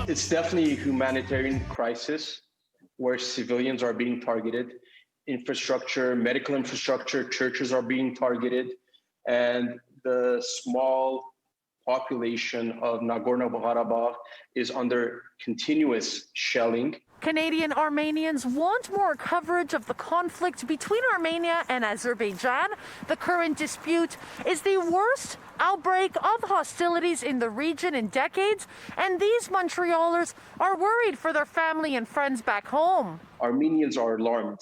It's definitely a humanitarian crisis where civilians are being targeted. Infrastructure, medical infrastructure, churches are being targeted, and the small population of Nagorno-Karabakh is under continuous shelling. Canadian-Armenians want more coverage of the conflict between Armenia and Azerbaijan. The current dispute is the worst outbreak of hostilities in the region in decades, and these Montrealers are worried for their family and friends back home. Armenians are alarmed.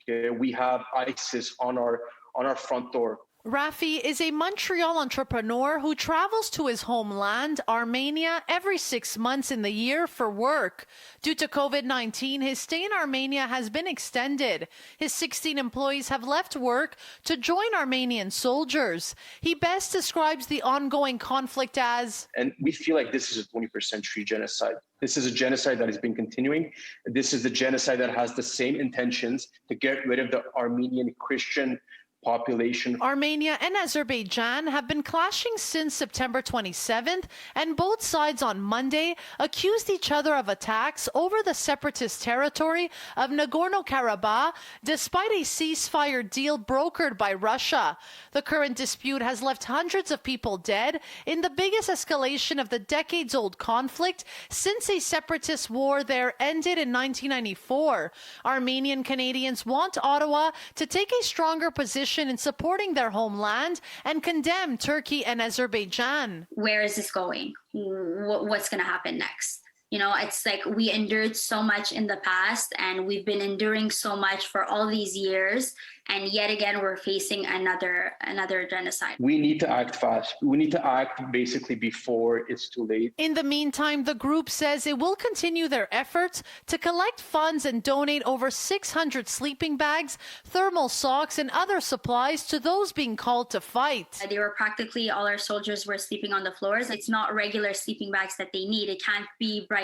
Okay? We have ISIS on our front door. Rafi is a Montreal entrepreneur who travels to his homeland, Armenia, every 6 months in the year for work. Due to COVID-19, his stay in Armenia has been extended. His 16 employees have left work to join Armenian soldiers. He best describes the ongoing conflict as... And we feel like this is a 21st century genocide. This is a genocide that has been continuing. This is a genocide that has the same intentions to get rid of the Armenian Christian population. Armenia and Azerbaijan have been clashing since September 27th, and both sides on Monday accused each other of attacks over the separatist territory of Nagorno-Karabakh, despite a ceasefire deal brokered by Russia. The current dispute has left hundreds of people dead in the biggest escalation of the decades-old conflict since a separatist war there ended in 1994. Armenian Canadians want Ottawa to take a stronger position in supporting their homeland and condemn Turkey and Azerbaijan. Where is this going? What's going to happen next? You know, it's like we endured so much in the past, and we've been enduring so much for all these years, and yet again we're facing another genocide. We need to act fast. We need to act basically before it's too late. In the meantime, the group says it will continue their efforts to collect funds and donate over 600 sleeping bags, thermal socks, and other supplies to those being called to fight. They were practically, all our soldiers were sleeping on the floors. It's not regular sleeping bags that they need. It can't be bright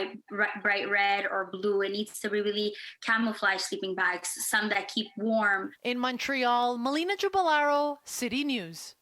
red or blue. It needs to be really camouflage sleeping bags, some that keep warm. In Montreal, Melina Giubilaro, City News.